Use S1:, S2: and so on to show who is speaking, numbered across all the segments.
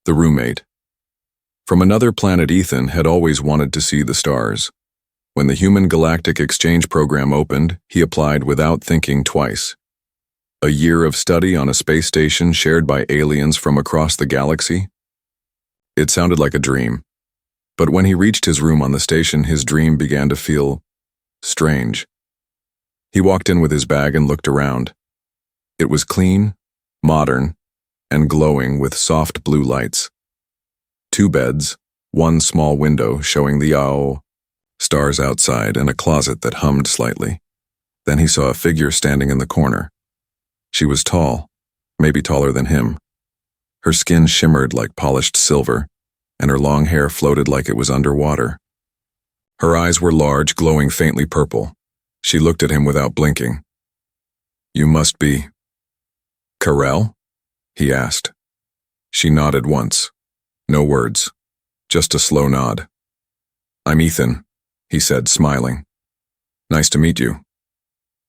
S1: The roommate. From another planet, Ethan had always wanted to see the stars. When the Human Galactic Exchange Program opened, he applied without thinking twice. A year of study on a space station shared by aliens from across the galaxy? It sounded like a dream. But when he reached his room on the station, his dream began to feel strange. He walked in with his bag and looked around. It was clean, modern, and glowing with soft blue lights. 2 beds, 1 small window showing the stars outside, and a closet that hummed slightly. Then he saw a figure standing in the corner. She was tall, maybe taller than him. Her skin shimmered like polished silver, and her long hair floated like it was underwater. Her eyes were large, glowing faintly purple. She looked at him without blinking. "You must be Karel?" he asked. She nodded once. No words, just a slow nod. "I'm Ethan," he said, smiling. "Nice to meet you."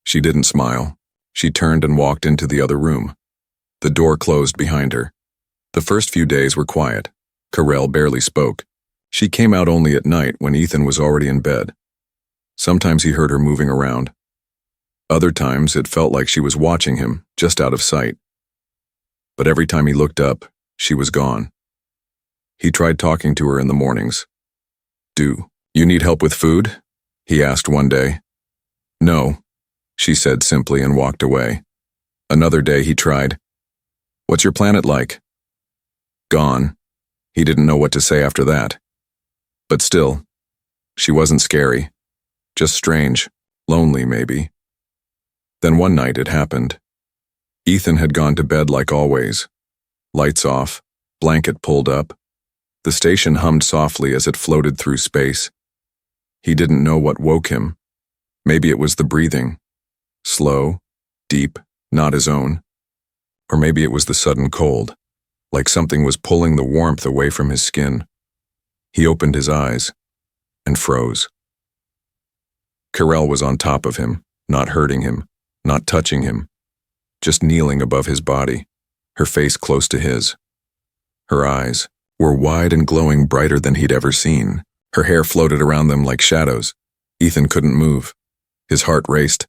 S1: She didn't smile. She turned and walked into the other room. The door closed behind her. The first few days were quiet. Karel barely spoke. She came out only at night when Ethan was already in bed. Sometimes he heard her moving around. Other times it felt like she was watching him, just out of sight. But every time he looked up, she was gone. He tried talking to her in the mornings. "Do you need help with food?" he asked one day. "No," she said simply and walked away. Another day he tried. "What's your planet like?" Gone. He didn't know what to say after that. But still, she wasn't scary. Just strange, lonely maybe. Then one night it happened. Ethan had gone to bed like always. Lights off, blanket pulled up. The station hummed softly as it floated through space. He didn't know what woke him. Maybe it was the breathing. Slow, deep, not his own. Or maybe it was the sudden cold, like something was pulling the warmth away from his skin. He opened his eyes and froze. Karel was on top of him, not hurting him, not touching him, just kneeling above his body, her face close to his. Her eyes were wide and glowing, brighter than he'd ever seen. Her hair floated around them like shadows. Ethan couldn't move. His heart raced.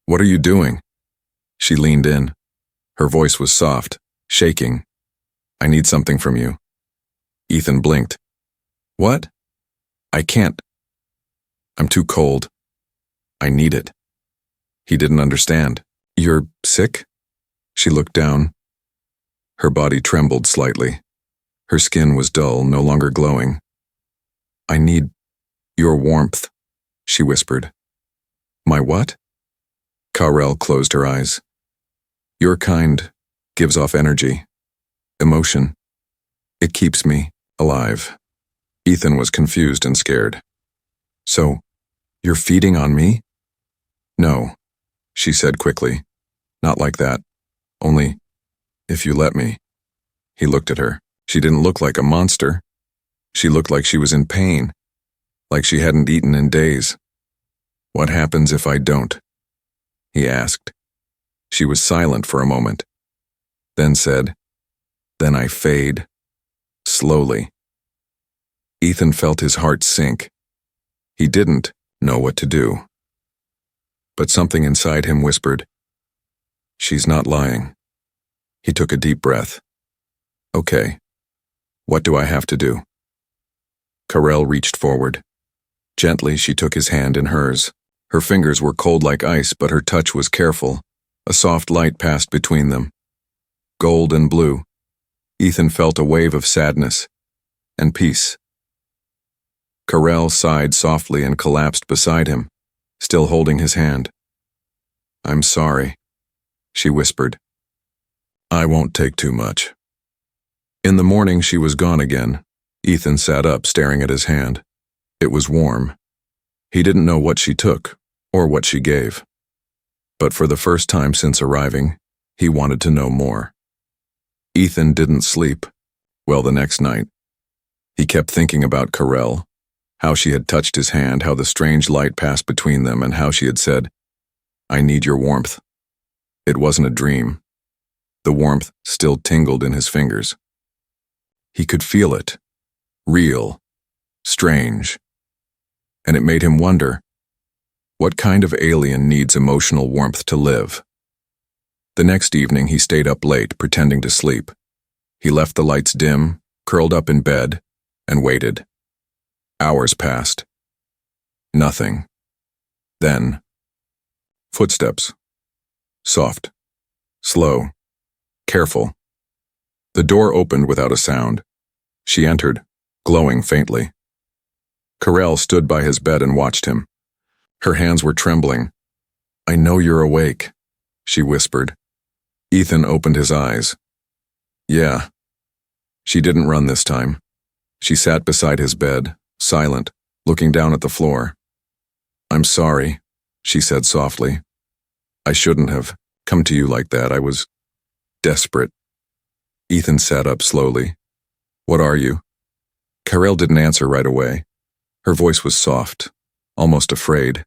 S1: What are you doing?" She leaned in. Her voice was soft, shaking. "I need something from you." Ethan blinked. "What?" "I can't. I'm too cold. I need it." He didn't understand. "You're sick?" She looked down. Her body trembled slightly. Her skin was dull, no longer glowing. "I need your warmth," she whispered. "My what?" Karel closed her eyes. "Your kind gives off energy, emotion. It keeps me alive." Ethan was confused and scared. "So, you're feeding on me?" "No," she said quickly. "Not like that. Only, if you let me." He looked at her. She didn't look like a monster. She looked like she was in pain, like she hadn't eaten in days. "What happens if I don't?" he asked. She was silent for a moment, then said, "Then I fade, slowly." Ethan felt his heart sink. He didn't know what to do. But something inside him whispered, "She's not lying." He took a deep breath. "Okay, what do I have to do?" Karel reached forward. Gently, she took his hand in hers. Her fingers were cold like ice, but her touch was careful. A soft light passed between them. Gold and blue. Ethan felt a wave of sadness and peace. Karel sighed softly and collapsed beside him, still holding his hand. "I'm sorry," she whispered. "I won't take too much." In the morning, she was gone again. Ethan sat up, staring at his hand. It was warm. He didn't know what she took, or what she gave. But for the first time since arriving, he wanted to know more. Ethan didn't sleep well the next night. He kept thinking about Karel, how she had touched his hand, how the strange light passed between them, and how she had said, "I need your warmth." It wasn't a dream. The warmth still tingled in his fingers. He could feel it. Real. Strange. And it made him wonder, what kind of alien needs emotional warmth to live? The next evening he stayed up late, pretending to sleep. He left the lights dim, curled up in bed, and waited. Hours passed. Nothing. Then, footsteps. Soft. Slow. Careful. The door opened without a sound. She entered, glowing faintly. Carell stood by his bed and watched him. Her hands were trembling. "I know you're awake," she whispered. Ethan opened his eyes. "Yeah." She didn't run this time. She sat beside his bed, silent, looking down at the floor. "I'm sorry," she said softly. "I shouldn't have come to you like that. I was desperate." Ethan sat up slowly. "What are you?" Carell didn't answer right away. Her voice was soft, almost afraid.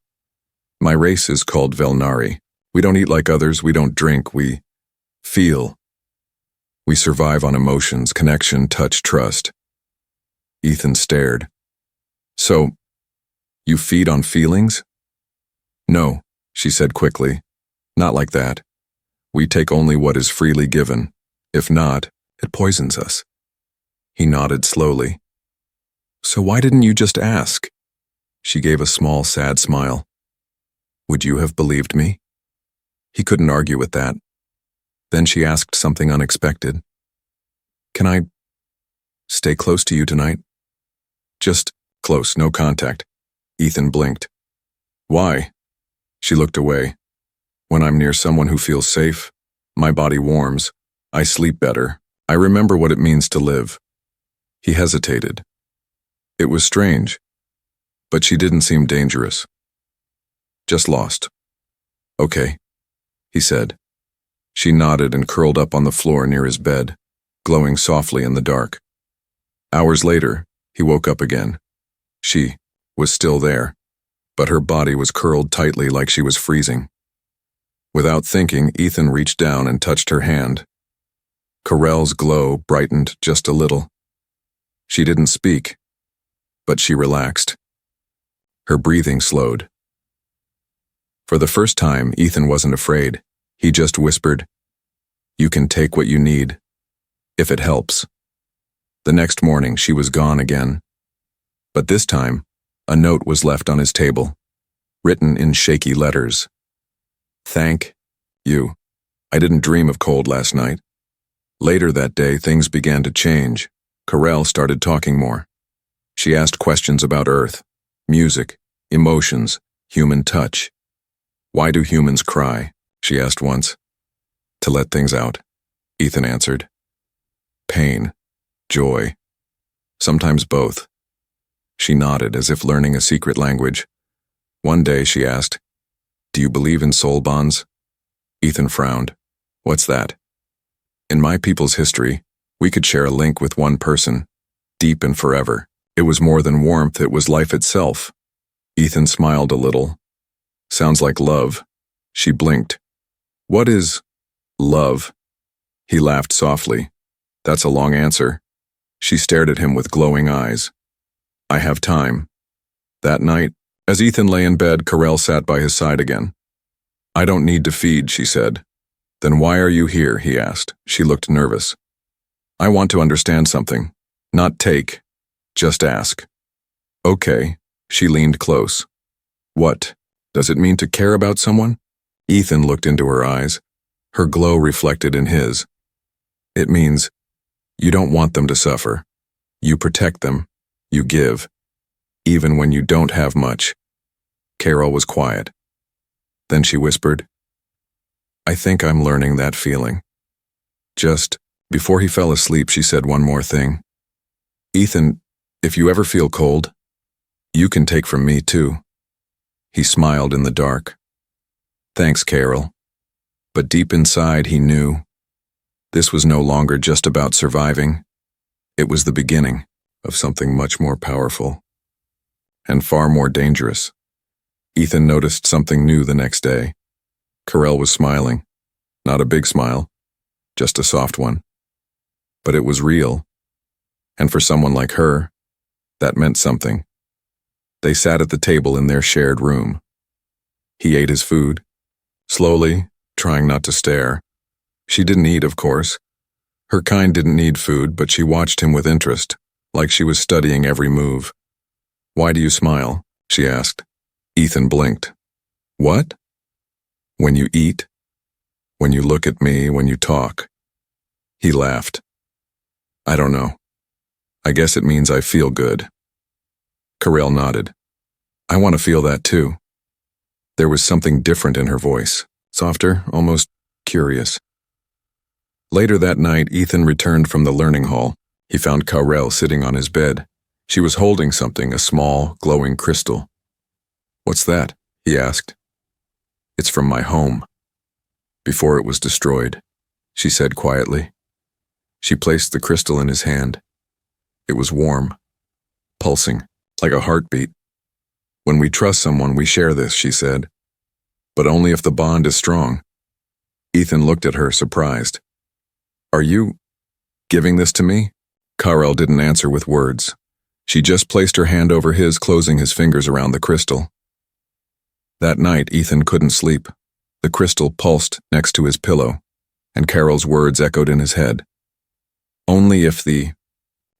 S1: "My race is called Velnari. We don't eat like others, we don't drink, we feel. We survive on emotions, connection, touch, trust." Ethan stared. "So, you feed on feelings?" "No," she said quickly. "Not like that. We take only what is freely given. If not, it poisons us." He nodded slowly. "So why didn't you just ask?" She gave a small, sad smile. "Would you have believed me?" He couldn't argue with that. Then she asked something unexpected. "Can I stay close to you tonight?" "Just close, no contact." Ethan blinked. "Why?" She looked away. "When I'm near someone who feels safe, my body warms. I sleep better. I remember what it means to live." He hesitated. It was strange, but she didn't seem dangerous. "Just lost." "Okay," he said. She nodded and curled up on the floor near his bed, glowing softly in the dark. Hours later, he woke up again. She was still there, but her body was curled tightly like she was freezing. Without thinking, Ethan reached down and touched her hand. Carell's glow brightened just a little. She didn't speak, but she relaxed. Her breathing slowed. For the first time, Ethan wasn't afraid. He just whispered, "You can take what you need, if it helps." The next morning, she was gone again. But this time, a note was left on his table, written in shaky letters. "Thank you. I didn't dream of cold last night." Later that day, things began to change. Carell started talking more. She asked questions about Earth, music, emotions, human touch. "Why do humans cry?" she asked once. "To let things out," Ethan answered. "Pain, joy, sometimes both." She nodded as if learning a secret language. One day she asked, "Do you believe in soul bonds?" Ethan frowned. "What's that?" "In my people's history, we could share a link with one person, deep and forever. It was more than warmth, it was life itself." Ethan smiled a little. "Sounds like love." She blinked. "What is love?" He laughed softly. "That's a long answer." She stared at him with glowing eyes. "I have time." That night, as Ethan lay in bed, Carell sat by his side again. "I don't need to feed," she said. "Then why are you here?" he asked. She looked nervous. "I want to understand something. Not take. Just ask." "Okay." She leaned close. "What? Does it mean to care about someone?" Ethan looked into her eyes. Her glow reflected in his. "It means you don't want them to suffer. You protect them. You give. Even when you don't have much." Carell was quiet. Then she whispered, "I think I'm learning that feeling." Just before he fell asleep, she said one more thing. "Ethan, if you ever feel cold, you can take from me too." He smiled in the dark. "Thanks, Carell." But deep inside he knew this was no longer just about surviving. It was the beginning of something much more powerful and far more dangerous. Ethan noticed something new the next day. Carell was smiling. Not a big smile, just a soft one. But it was real. And for someone like her, that meant something. They sat at the table in their shared room. He ate his food, slowly, trying not to stare. She didn't eat, of course. Her kind didn't need food, but she watched him with interest, like she was studying every move. "Why do you smile?" she asked. Ethan blinked. "What?" "When you eat, when you look at me, when you talk." He laughed. "I don't know. I guess it means I feel good." Carell nodded. "I want to feel that too." There was something different in her voice, softer, almost curious. Later that night, Ethan returned from the learning hall. He found Carell sitting on his bed. She was holding something, a small, glowing crystal. "What's that?" he asked. "It's from my home. Before it was destroyed," she said quietly. She placed the crystal in his hand. It was warm, pulsing, like a heartbeat. "When we trust someone, we share this," she said. "But only if the bond is strong." Ethan looked at her, surprised. "Are you giving this to me?" Carell didn't answer with words. She just placed her hand over his, closing his fingers around the crystal. That night, Ethan couldn't sleep. The crystal pulsed next to his pillow, and Carell's words echoed in his head. "Only if the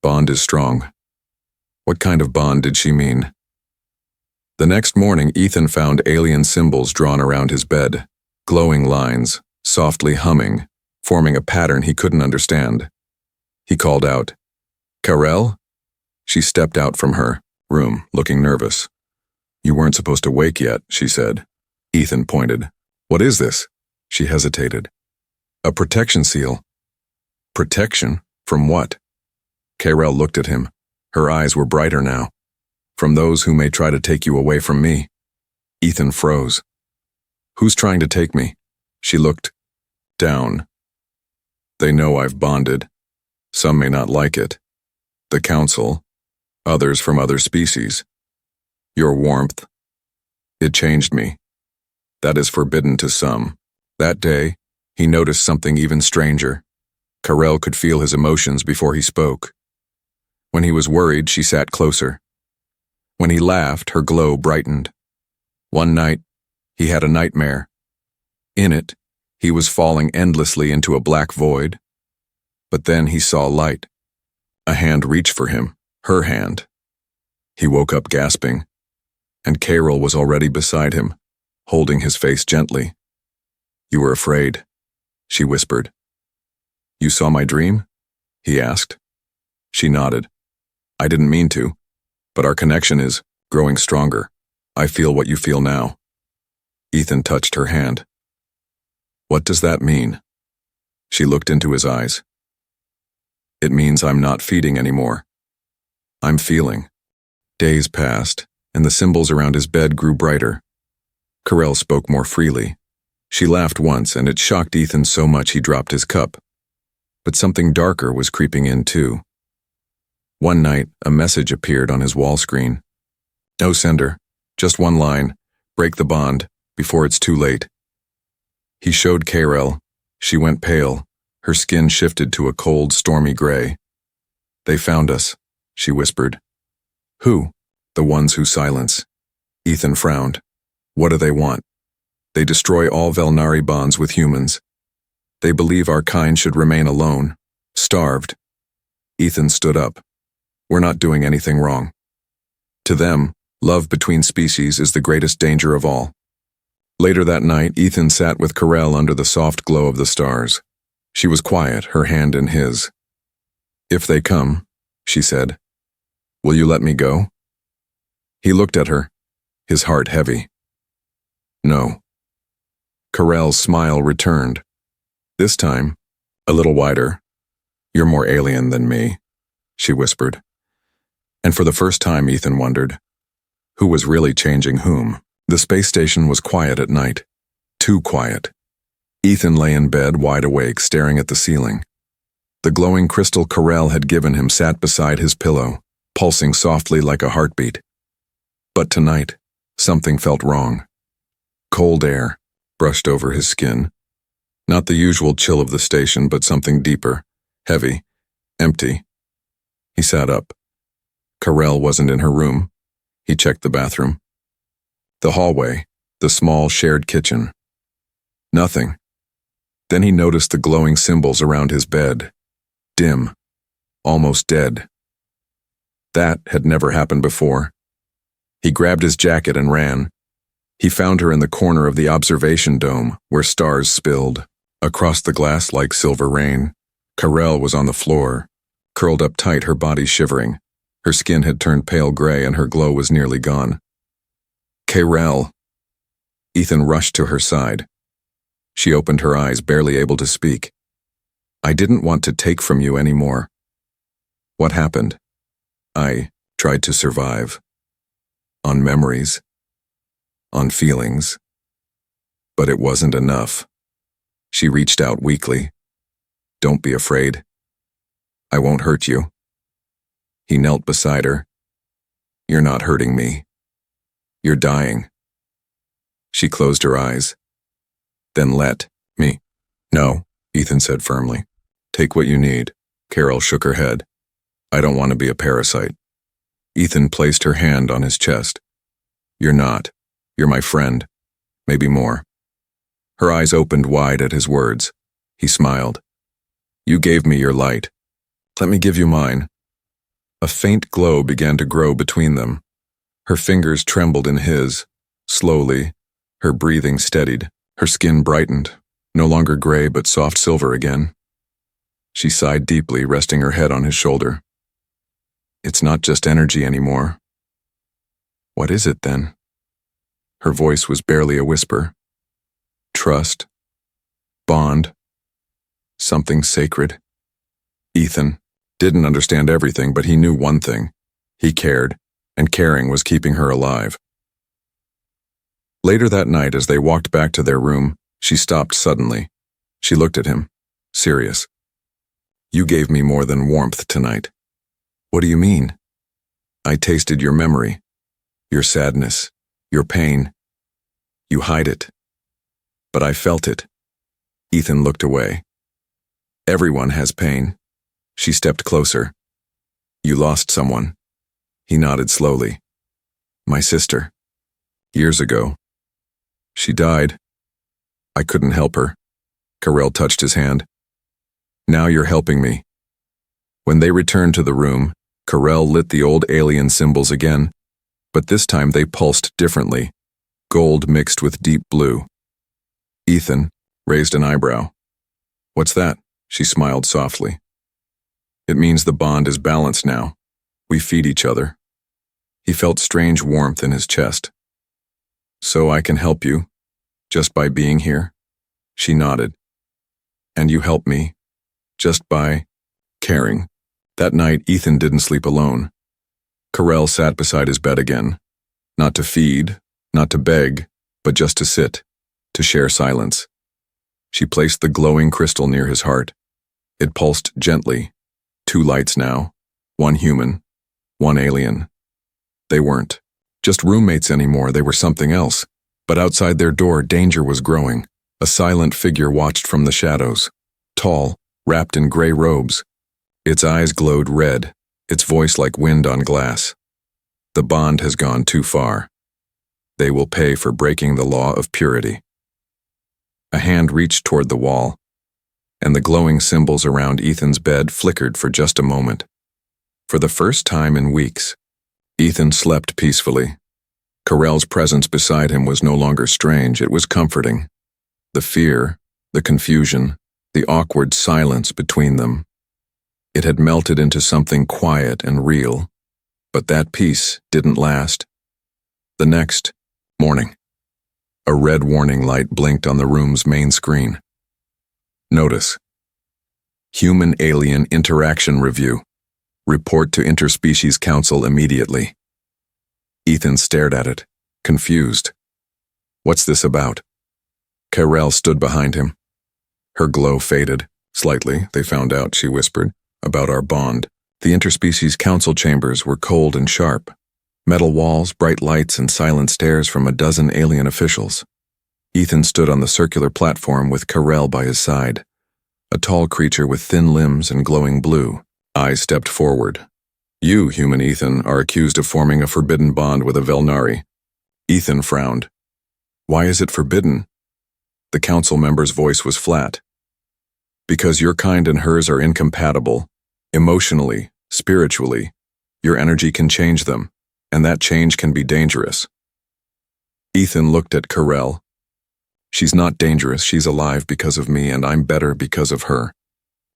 S1: bond is strong." What kind of bond did she mean? The next morning, Ethan found alien symbols drawn around his bed, glowing lines, softly humming, forming a pattern he couldn't understand. He called out, "Carell?" She stepped out from her room, looking nervous. "You weren't supposed to wake yet," she said. Ethan pointed. "What is this?" She hesitated. "A protection seal." "Protection? From what?" Carell looked at him. Her eyes were brighter now. "From those who may try to take you away from me." Ethan froze. "Who's trying to take me?" She looked down. "They know I've bonded. Some may not like it. The council, others from other species. Your warmth. It changed me. That is forbidden to some." That day, he noticed something even stranger. Carell could feel his emotions before he spoke. When he was worried, she sat closer. When he laughed, her glow brightened. One night, he had a nightmare. In it, he was falling endlessly into a black void. But then he saw light. A hand reached for him, her hand. He woke up gasping, and Carell was already beside him, holding his face gently. "You were afraid," she whispered. "You saw my dream?" he asked. She nodded. "I didn't mean to, but our connection is growing stronger. I feel what you feel now." Ethan touched her hand. "What does that mean?" She looked into his eyes. "It means I'm not feeding anymore. I'm feeling." Days passed, and the symbols around his bed grew brighter. Carell spoke more freely. She laughed once, and it shocked Ethan so much he dropped his cup. But something darker was creeping in too. One night, a message appeared on his wall screen. "No sender, just one line. Break the bond, before it's too late." He showed Carell. She went pale. Her skin shifted to a cold, stormy gray. "They found us," she whispered. "Who?" "The ones who silence." Ethan frowned. "What do they want?" "They destroy all Velnari bonds with humans. They believe our kind should remain alone, starved." Ethan stood up. "We're not doing anything wrong. To them, love between species is the greatest danger of all." Later that night, Ethan sat with Carell under the soft glow of the stars. She was quiet, her hand in his. "If they come," she said, "will you let me go?" He looked at her, his heart heavy. "No." Carell's smile returned. This time, a little wider. "You're more alien than me," she whispered. And for the first time, Ethan wondered, who was really changing whom? The space station was quiet at night. Too quiet. Ethan lay in bed, wide awake, staring at the ceiling. The glowing crystal Carell had given him sat beside his pillow, pulsing softly like a heartbeat. But tonight, something felt wrong. Cold air brushed over his skin. Not the usual chill of the station, but something deeper, heavy, empty. He sat up. Carell wasn't in her room. He checked the bathroom. The hallway, the small shared kitchen. Nothing. Then he noticed the glowing symbols around his bed. Dim. Almost dead. That had never happened before. He grabbed his jacket and ran. He found her in the corner of the observation dome, where stars spilled. Across the glass like silver rain, Carell was on the floor, curled up tight, her body shivering. Her skin had turned pale gray and her glow was nearly gone. Carell. Ethan rushed to her side. She opened her eyes, barely able to speak. I didn't want to take from you anymore. What happened? I tried to survive. On memories. On feelings. But it wasn't enough. She reached out weakly. Don't be afraid. I won't hurt you. He knelt beside her. You're not hurting me. You're dying. She closed her eyes. Then let me. No, Ethan said firmly. Take what you need. Carell shook her head. I don't want to be a parasite. Ethan placed her hand on his chest. You're not. You're my friend. Maybe more. Her eyes opened wide at his words. He smiled. You gave me your light. Let me give you mine. A faint glow began to grow between them. Her fingers trembled in his. Slowly, her breathing steadied. Her skin brightened, no longer gray but soft silver again. She sighed deeply, resting her head on his shoulder. It's not just energy anymore. What is it then? Her voice was barely a whisper. Trust. Bond. Something sacred. Ethan didn't understand everything, but he knew one thing. He cared, and caring was keeping her alive. Later that night, as they walked back to their room, she stopped suddenly. She looked at him, serious. You gave me more than warmth tonight. What do you mean? I tasted your memory, your sadness, your pain. You hide it. But I felt it. Ethan looked away. Everyone has pain. She stepped closer. You lost someone. He nodded slowly. My sister. Years ago. She died. I couldn't help her. Carell touched his hand. Now you're helping me. When they returned to the room, Carell lit the old alien symbols again, but this time they pulsed differently, gold mixed with deep blue. Ethan raised an eyebrow. What's that? She smiled softly. It means the bond is balanced now. We feed each other. He felt strange warmth in his chest. So I can help you, just by being here? She nodded. And you help me, just by caring. That night, Ethan didn't sleep alone. Carell sat beside his bed again. Not to feed, not to beg, but just to sit, to share silence. She placed the glowing crystal near his heart. It pulsed gently. 2 lights now, 1 human, 1 alien. They weren't just roommates anymore, they were something else. But outside their door, danger was growing. A silent figure watched from the shadows. Tall, wrapped in gray robes. Its eyes glowed red, its voice like wind on glass. The bond has gone too far. They will pay for breaking the law of purity. A hand reached toward the wall, and the glowing symbols around Ethan's bed flickered for just a moment. For the first time in weeks, Ethan slept peacefully. Carell's presence beside him was no longer strange, it was comforting. The fear, the confusion, the awkward silence between them. It had melted into something quiet and real, but that peace didn't last. The next morning, a red warning light blinked on the room's main screen. Notice. Human-alien interaction review. Report to Interspecies Council immediately. Ethan stared at it, confused. What's this about? Carell stood behind him. Her glow faded. Slightly, they found out, she whispered, about our bond. The Interspecies Council chambers were cold and sharp. Metal walls, bright lights, and silent stares from a dozen alien officials. Ethan stood on the circular platform with Carell by his side. A tall creature with thin limbs and glowing blue. Eyes stepped forward. You, human Ethan, are accused of forming a forbidden bond with a Velnari. Ethan frowned. Why is it forbidden? The council member's voice was flat. Because your kind and hers are incompatible. Emotionally, spiritually, your energy can change them, and that change can be dangerous. Ethan looked at Karel. She's not dangerous, she's alive because of me, and I'm better because of her.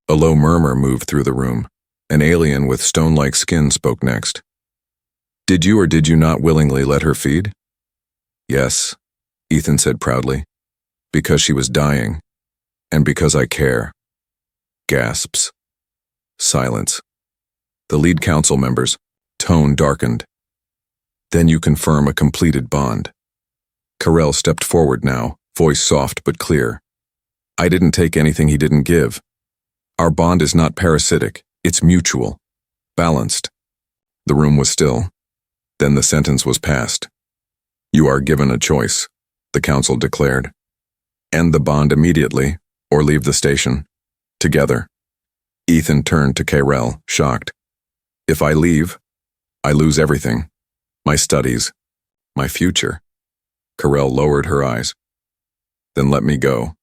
S1: A low murmur moved through the room. An alien with stone-like skin spoke next. Did you or did you not willingly let her feed? Yes, Ethan said proudly. Because she was dying. And because I care. Gasps. Silence. The lead council members' tone darkened. Then you confirm a completed bond. Karel stepped forward now, voice soft but clear. I didn't take anything he didn't give. Our bond is not parasitic, it's mutual, balanced. The room was still. Then the sentence was passed. You are given a choice, the council declared. End the bond immediately, or leave the station. Together. Ethan turned to Karel, shocked. If I leave, I lose everything. My studies. My future. Karel lowered her eyes. Then let me go.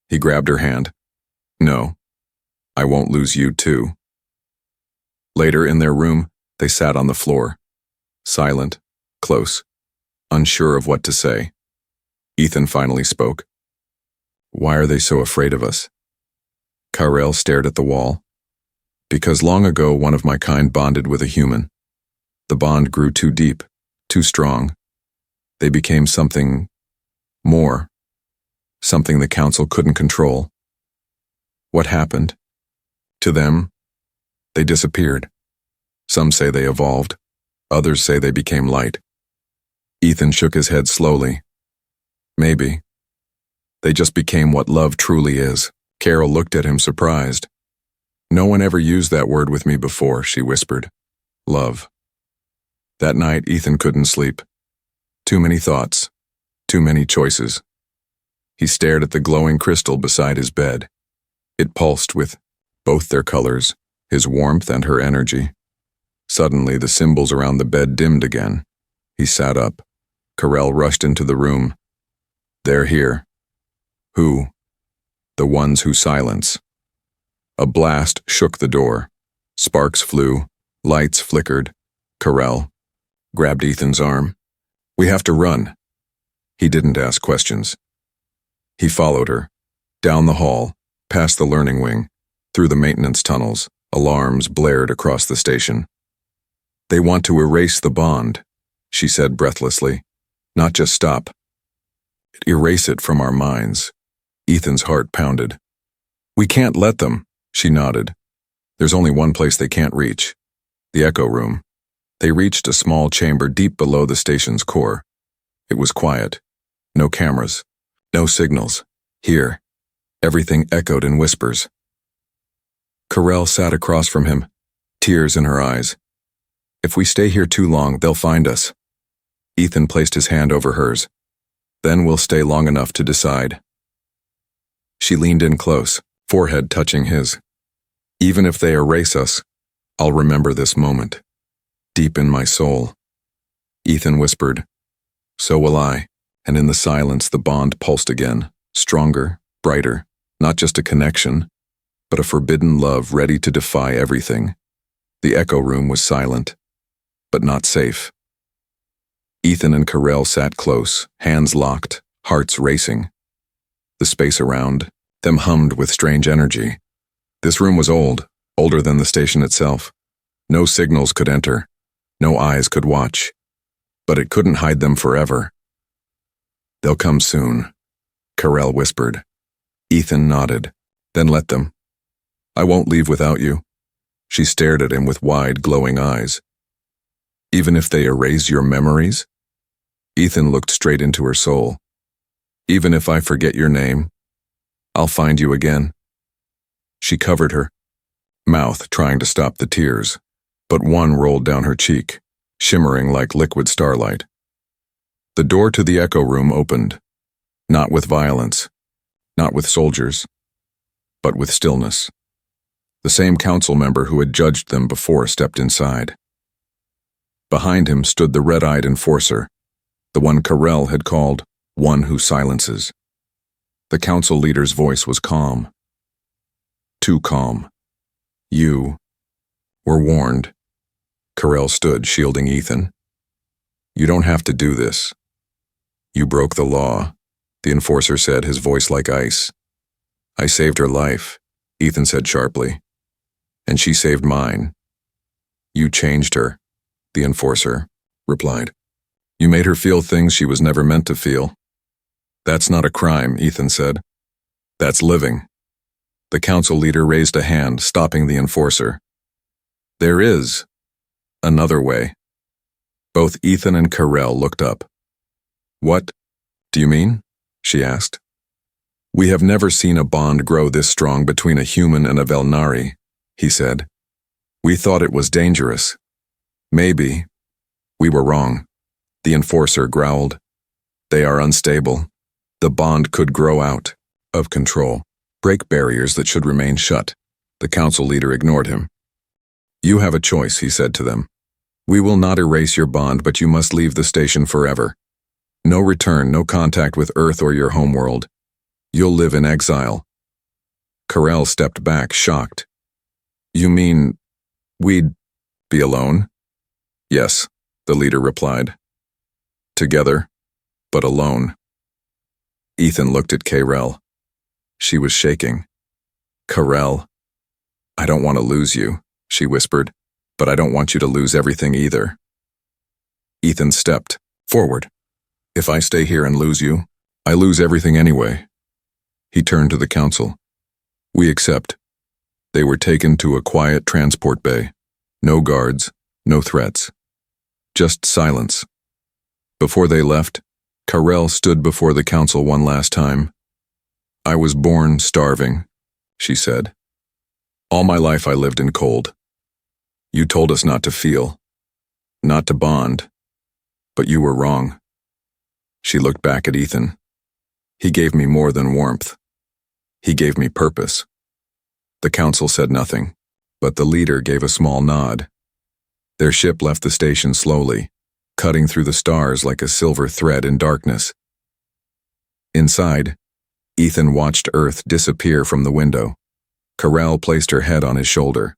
S1: He grabbed her hand. No. I won't lose you too. Later in their room, they sat on the floor. Silent, close, unsure of what to say. Ethan finally spoke. Why are they so afraid of us? Karel stared at the wall. Because long ago one of my kind bonded with a human. The bond grew too deep, too strong. They became something more. Something the council couldn't control. What happened? To them, they disappeared. Some say they evolved. Others say they became light. Ethan shook his head slowly. Maybe. They just became what love truly is. Carol looked at him surprised. No one ever used that word with me before, she whispered. Love. That night, Ethan couldn't sleep. Too many thoughts. Too many choices. He stared at the glowing crystal beside his bed. It pulsed with both their colors, his warmth and her energy. Suddenly, the symbols around the bed dimmed again. He sat up. Karel rushed into the room. They're here. Who? The ones who silence. A blast shook the door. Sparks flew. Lights flickered. Karel grabbed Ethan's arm. We have to run. He didn't ask questions. He followed her. Down the hall, past the learning wing, through the maintenance tunnels, alarms blared across the station. They want to erase the bond, she said breathlessly. Not just stop. Erase it from our minds. Ethan's heart pounded. We can't let them, she nodded. There's only one place they can't reach. The echo room. They reached a small chamber deep below the station's core. It was quiet. No cameras. No signals. Here. Everything echoed in whispers. Karel sat across from him, tears in her eyes. If we stay here too long, they'll find us. Ethan placed his hand over hers. Then we'll stay long enough to decide. She leaned in close, forehead touching his. Even if they erase us, I'll remember this moment. Deep in my soul. Ethan whispered, so will I, and in the silence the bond pulsed again, stronger, brighter, not just a connection, but a forbidden love ready to defy everything. The echo room was silent, but not safe. Ethan and Karel sat close, hands locked, hearts racing. The space around them hummed with strange energy. This room was old, older than the station itself. No signals could enter, no eyes could watch, but it couldn't hide them forever. They'll come soon, Karel whispered. Ethan nodded. Then let them. I won't leave without you. She stared at him with wide, glowing eyes. Even if they erase your memories? Ethan looked straight into her soul. Even if I forget your name, I'll find you again. She covered her mouth, trying to stop the tears, but one rolled down her cheek, shimmering like liquid starlight. The door to the echo room opened, not with violence, not with soldiers, but with stillness. The same council member who had judged them before stepped inside. Behind him stood the red-eyed enforcer, the one Carell had called one who silences. The council leader's voice was calm. Too calm. You were warned. Carell stood, shielding Ethan. You don't have to do this. You broke the law, the enforcer said, his voice like ice. I saved her life, Ethan said sharply. And she saved mine. You changed her, the enforcer replied. You made her feel things she was never meant to feel. That's not a crime, Ethan said. That's living. The council leader raised a hand, stopping the enforcer. There is another way. Both Ethan and Carell looked up. What do you mean? She asked. We have never seen a bond grow this strong between a human and a Velnari, he said. We thought it was dangerous. Maybe. We were wrong. The enforcer growled. They are unstable. The bond could grow out of control, break barriers that should remain shut. The council leader ignored him. You have a choice, he said to them. We will not erase your bond, but you must leave the station forever. No return, no contact with Earth or your homeworld. You'll live in exile. Carell stepped back, shocked. You mean we'd be alone? Yes, the leader replied. Together, but alone. Ethan looked at Carell. She was shaking. Carell, I don't want to lose you, she whispered, but I don't want you to lose everything either. Ethan stepped forward. If I stay here and lose you, I lose everything anyway. He turned to the council. We accept. They were taken to a quiet transport bay. No guards, no threats. Just silence. Before they left, Carell stood before the council one last time. I was born starving, she said. All my life I lived in cold. You told us not to feel, not to bond, but you were wrong. She looked back at Ethan. He gave me more than warmth. He gave me purpose. The council said nothing, but the leader gave a small nod. Their ship left the station slowly, cutting through the stars like a silver thread in darkness. Inside, Ethan watched Earth disappear from the window. Carell placed her head on his shoulder.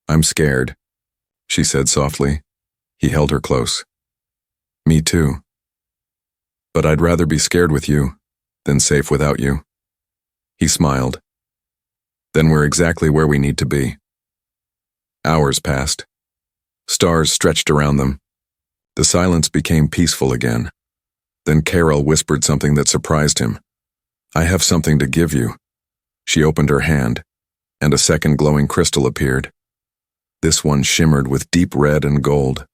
S1: I'm scared, she said softly. He held her close. Me too. But I'd rather be scared with you than safe without you. He smiled. Then we're exactly where we need to be. Hours passed. Stars stretched around them. The silence became peaceful again. Then Carell whispered something that surprised him. I have something to give you. She opened her hand, and a second glowing crystal appeared. This one shimmered with deep red and gold.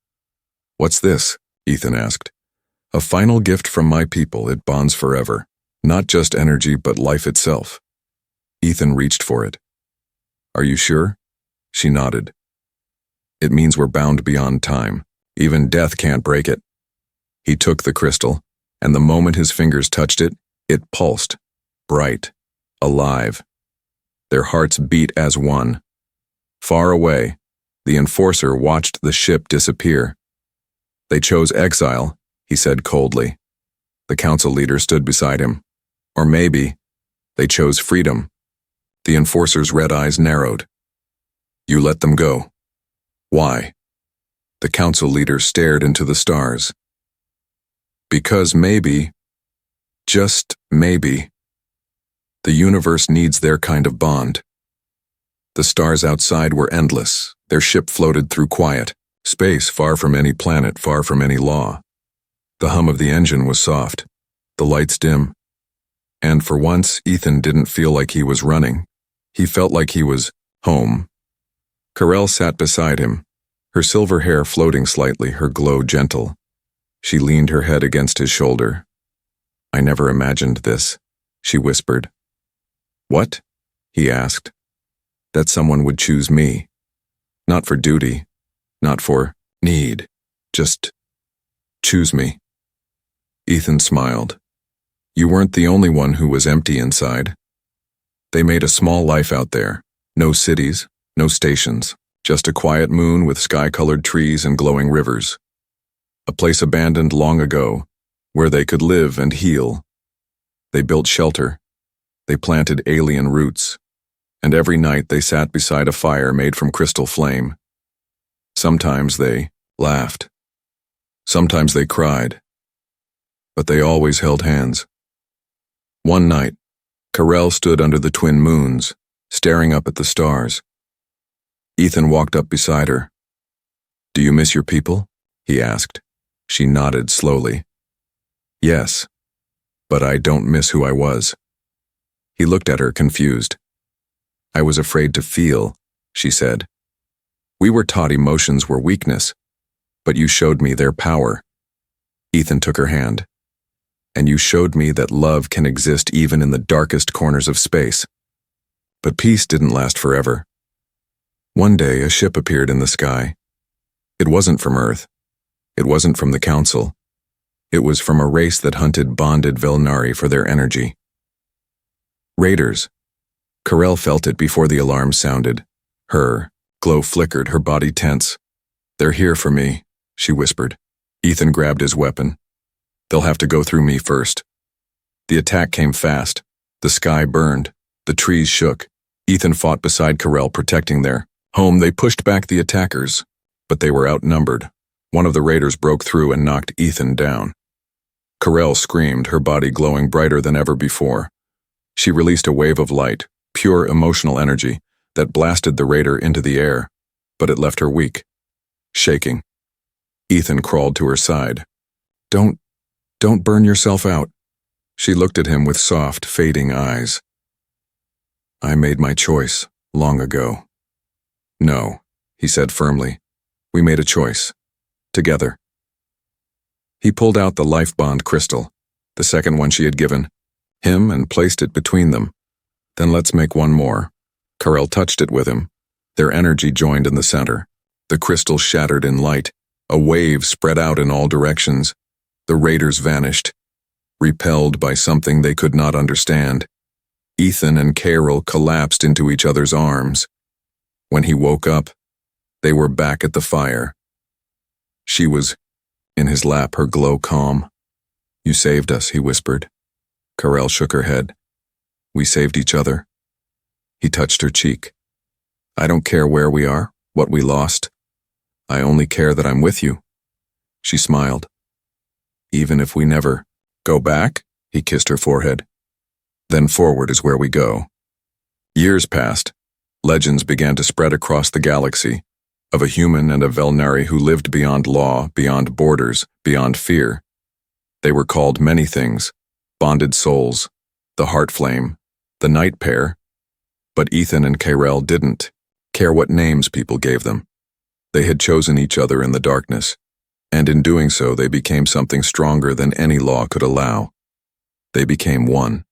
S1: What's this? Ethan asked. A final gift from my people. It bonds forever. Not just energy, but life itself. Ethan reached for it. Are you sure? She nodded. It means we're bound beyond time. Even death can't break it. He took the crystal, and the moment his fingers touched it, it pulsed, bright, alive. Their hearts beat as one. Far away, the enforcer watched the ship disappear. They chose exile, he said coldly. The council leader stood beside him. Or maybe, they chose freedom. The enforcer's red eyes narrowed. You let them go. Why? The council leader stared into the stars. Because maybe, just maybe, the universe needs their kind of bond. The stars outside were endless. Their ship floated through quiet space, far from any planet, far from any law. The hum of the engine was soft, the lights dim. And for once, Ethan didn't feel like he was running. He felt like he was home. Carell sat beside him, her silver hair floating slightly, her glow gentle. She leaned her head against his shoulder. I never imagined this, she whispered. What? He asked. That someone would choose me. Not for duty, not for need, just choose me. Ethan smiled. You weren't the only one who was empty inside. They made a small life out there, No cities, no stations, just a quiet moon with sky-colored trees and glowing rivers. A place abandoned long ago, where they could live and heal. They built shelter. They planted alien roots. And every night they sat beside a fire made from crystal flame. Sometimes they laughed. Sometimes they cried. But they always held hands. One night, Carell stood under the twin moons, staring up at the stars. Ethan walked up beside her. "Do you miss your people?" he asked. She nodded slowly. "Yes, but I don't miss who I was." He looked at her, confused. "I was afraid to feel," she said. "We were taught emotions were weakness, but you showed me their power." Ethan took her hand. "And you showed me that love can exist even in the darkest corners of space." But peace didn't last forever. One day, a ship appeared in the sky. It wasn't from Earth. It wasn't from the Council. It was from a race that hunted bonded Velnari for their energy. Raiders. Carell felt it before the alarm sounded. Her glow flickered, her body tense. "They're here for me," she whispered. Ethan grabbed his weapon. "They'll have to go through me first." The attack came fast. The sky burned. The trees shook. Ethan fought beside Carell, protecting their home. They pushed back the attackers, but they were outnumbered. One of the raiders broke through and knocked Ethan down. Carell screamed, her body glowing brighter than ever before. She released a wave of light, pure emotional energy, that blasted the raider into the air, but it left her weak, shaking. Ethan crawled to her side. Don't burn yourself out." She looked at him with soft, fading eyes. "I made my choice long ago." "No," he said firmly. "We made a choice. Together." He pulled out the life bond crystal, the second one she had given him, and placed it between them. "Then let's make one more." Carell touched it with him. Their energy joined in the center. The crystal shattered in light. A wave spread out in all directions. The raiders vanished, repelled by something they could not understand. Ethan and Carell collapsed into each other's arms. When he woke up, they were back at the fire. She was in his lap, her glow calm. "You saved us," he whispered. Carell shook her head. "We saved each other." He touched her cheek. "I don't care where we are, what we lost. I only care that I'm with you." She smiled. "Even if we never go back?" He kissed her forehead. "Then forward is where we go." Years passed. Legends began to spread across the galaxy, of a human and a Velnari who lived beyond law, beyond borders, beyond fear. They were called many things: bonded souls, the heart flame, the night pair. But Ethan and Carell didn't care what names people gave them. They had chosen each other in the darkness, and in doing so they became something stronger than any law could allow. They became one.